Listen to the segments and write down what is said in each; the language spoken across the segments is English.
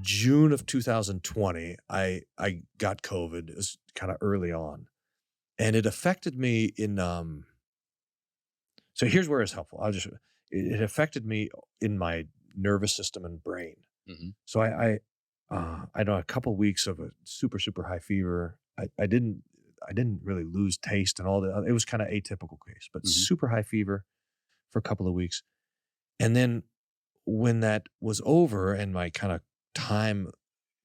June of 2020, I got COVID. It was kind of early on, and it affected me in. So here's where it's helpful. It affected me in my nervous system and brain. Mm-hmm. So I know a couple weeks of a super high fever. I didn't really lose taste and all that. It was kind of atypical case, but super high fever for a couple of weeks. And then when that was over and my kind of time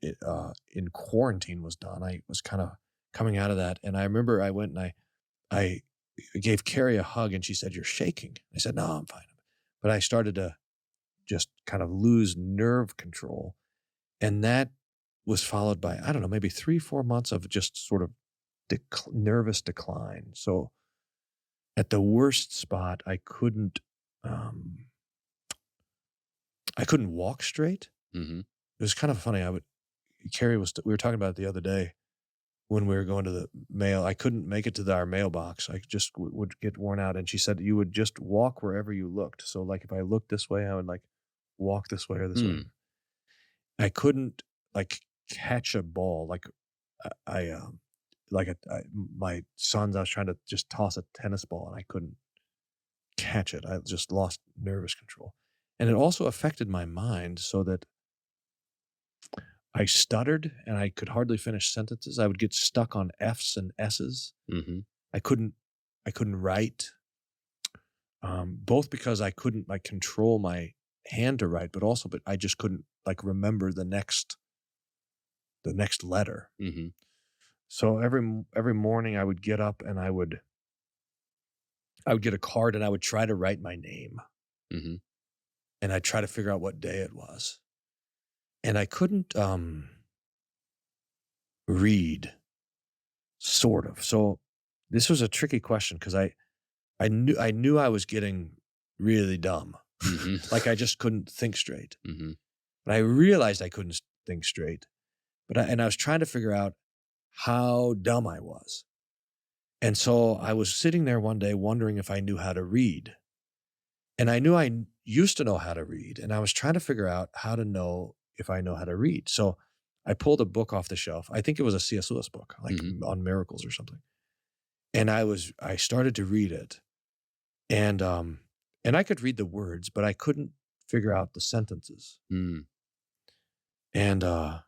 in quarantine was done, I was kind of coming out of that. And I remember I went and I gave Carrie a hug and she said, "You're shaking." I said, "No, I'm fine." But I started to just kind of lose nerve control. And that was followed by, I don't know, maybe 3-4 months of just sort of nervous decline. So at the worst spot, I couldn't walk straight. Mm-hmm. It was kind of funny. We were talking about it the other day when we were going to the mail. I couldn't make it to our mailbox. I just would get worn out. And she said, you would just walk wherever you looked. So like if I looked this way, I would like walk this way or this way. I couldn't like catch a ball. Like my sons, I was trying to just toss a tennis ball and I couldn't catch it. I just lost nervous control. And it also affected my mind so that I stuttered and I could hardly finish sentences. I would get stuck on F's and S's. Mm-hmm. I couldn't write, both because I couldn't like control my hand to write, but I just couldn't like remember the next letter. Mm-hmm. So every morning I would get up and I would get a card and I would try to write my name. Mm-hmm. And I'd try to figure out what day it was. And I couldn't read, sort of. So this was a tricky question because I knew I was getting really dumb. Mm-hmm. Like I just couldn't think straight. Mm-hmm. But I realized I couldn't think straight. I was trying to figure out how dumb I was. And so I was sitting there one day wondering if I knew how to read. And I knew I used to know how to read. And I was trying to figure out how to know if I know how to read. So I pulled a book off the shelf. I think it was a C.S. Lewis book, like on miracles or something. And I started to read it. And I could read the words, but I couldn't figure out the sentences. Mm. And I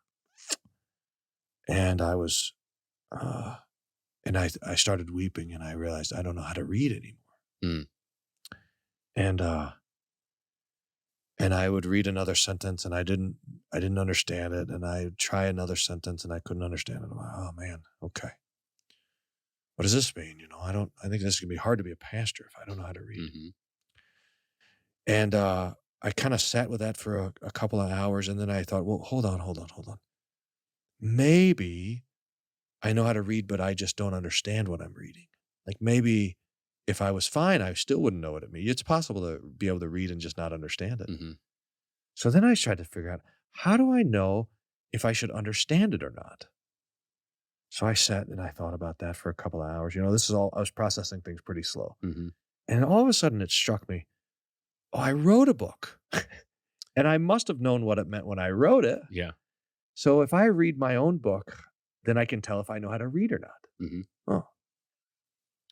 was, and I started weeping and I realized I don't know how to read anymore. Mm. And I would read another sentence and I didn't understand it. And I'd try another sentence and I couldn't understand it. I'm like, oh man, okay. What does this mean? I think this is gonna be hard to be a pastor if I don't know how to read. Mm-hmm. And I kind of sat with that for a couple of hours. And then I thought, well, hold on. Maybe I know how to read, but I just don't understand what I'm reading. Like maybe if I was fine, I still wouldn't know what it means. It's possible to be able to read and just not understand it. Mm-hmm. So then I tried to figure out, how do I know if I should understand it or not? So I sat and I thought about that for a couple of hours. This is all, I was processing things pretty slow. Mm-hmm. And all of a sudden it struck me, oh, I wrote a book. And I must have known what it meant when I wrote it. Yeah. So if I read my own book, then I can tell if I know how to read or not. Mm-hmm. Oh.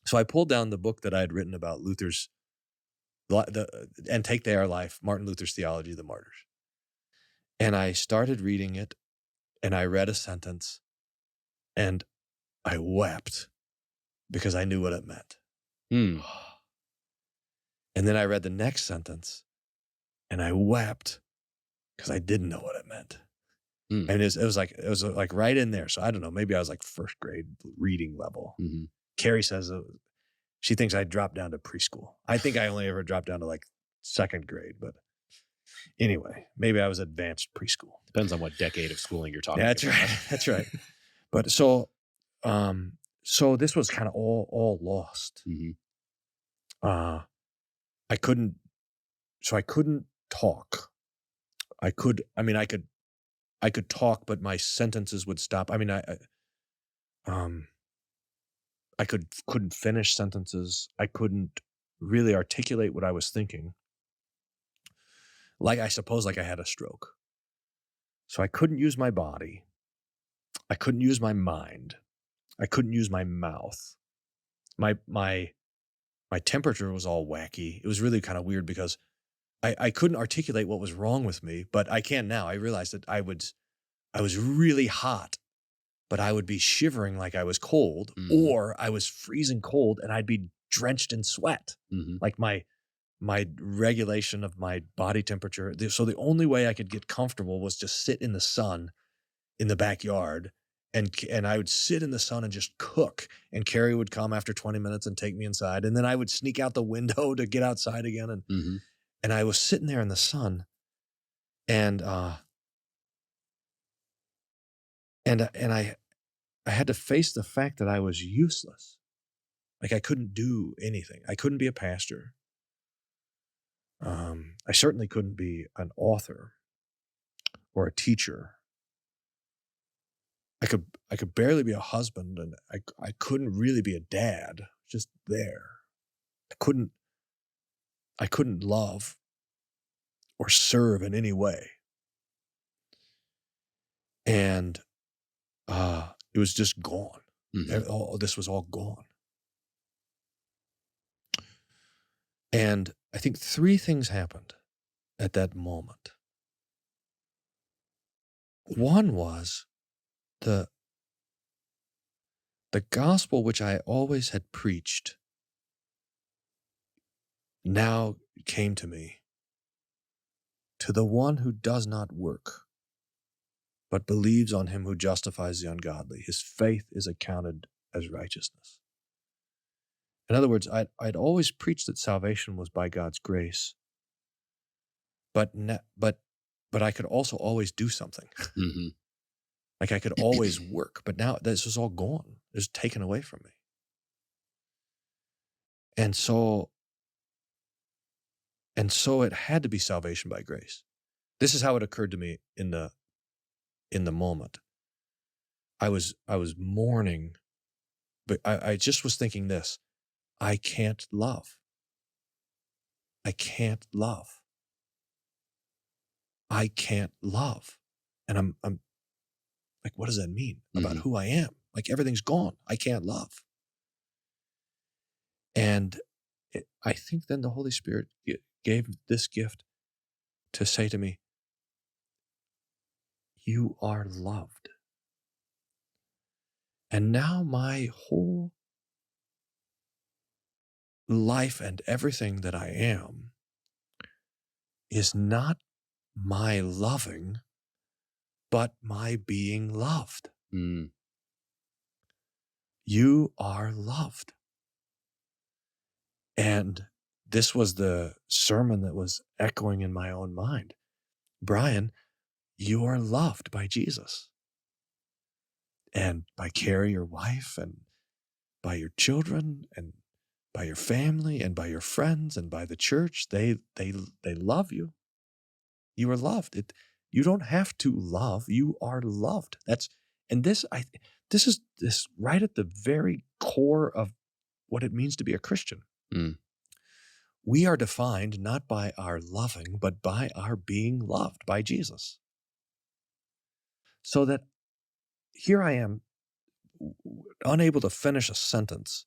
So I pulled down the book that I had written about Luther's, and Take They Our Life, Martin Luther's Theology of the Martyrs. And I started reading it and I read a sentence and I wept because I knew what it meant. Mm. And then I read the next sentence and I wept because I didn't know what it meant. Mm. And it was like right in there. So I don't know, maybe I was like first grade reading level. Mm-hmm. Carrie says she thinks I dropped down to preschool. I think I only ever dropped down to like second grade, but anyway, maybe I was advanced preschool. Depends on what decade of schooling you're talking about. That's right. But so this was kind of all lost. Mm-hmm. I couldn't talk. I could talk, but my sentences would stop. I mean, I couldn't finish sentences. I couldn't really articulate what I was thinking. Like I suppose, like I had a stroke. So I couldn't use my body. I couldn't use my mind. I couldn't use my mouth. My temperature was all wacky. It was really kind of weird because I couldn't articulate what was wrong with me, but I can now. I realized that I was really hot, but I would be shivering like I was cold, or I was freezing cold and I'd be drenched in sweat. Like my regulation of my body temperature. So the only way I could get comfortable was to sit in the sun in the backyard, and I would sit in the sun and just cook, and Carrie would come after 20 minutes and take me inside, and then I would sneak out the window to get outside again, and I was sitting there in the sun, and I had to face the fact that I was useless. Like I couldn't do anything. I couldn't be a pastor. I certainly couldn't be an author or a teacher. I could barely be a husband, and I couldn't really be a dad. Just there. I couldn't love or serve in any way. And it was just gone. This was all gone. And I think 3 things happened at that moment. One was the gospel which I always had preached now came to me. To the one who does not work, but believes on him who justifies the ungodly, his faith is accounted as righteousness. In other words, I'd always preached that salvation was by God's grace, but I could also always do something. Like I could always work, but now this was all gone. It was taken away from me. And so it had to be salvation by grace. This is how it occurred to me in the moment. I was mourning, but I just was thinking this: I can't love. I can't love. I can't love. And I'm like, what does that mean about who I am? Like everything's gone. I can't love. And I think then the Holy Spirit gave this gift to say to me, you are loved. And now my whole life and everything that I am is not my loving, but my being loved. You are loved. And this was the sermon that was echoing in my own mind. Bryan, you are loved by Jesus. And by Carrie, your wife, and by your children, and by your family, and by your friends, and by the church. They love you. You are loved. You don't have to love. You are loved. This is right at the very core of what it means to be a Christian. We are defined not by our loving, but by our being loved by Jesus. So that here I am, unable to finish a sentence,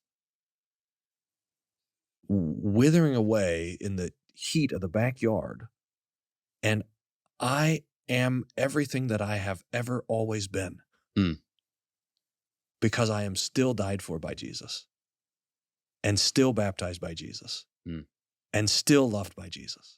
withering away in the heat of the backyard, and I am everything that I have ever always been. Because I am still died for by Jesus, and still baptized by Jesus, and still loved by Jesus.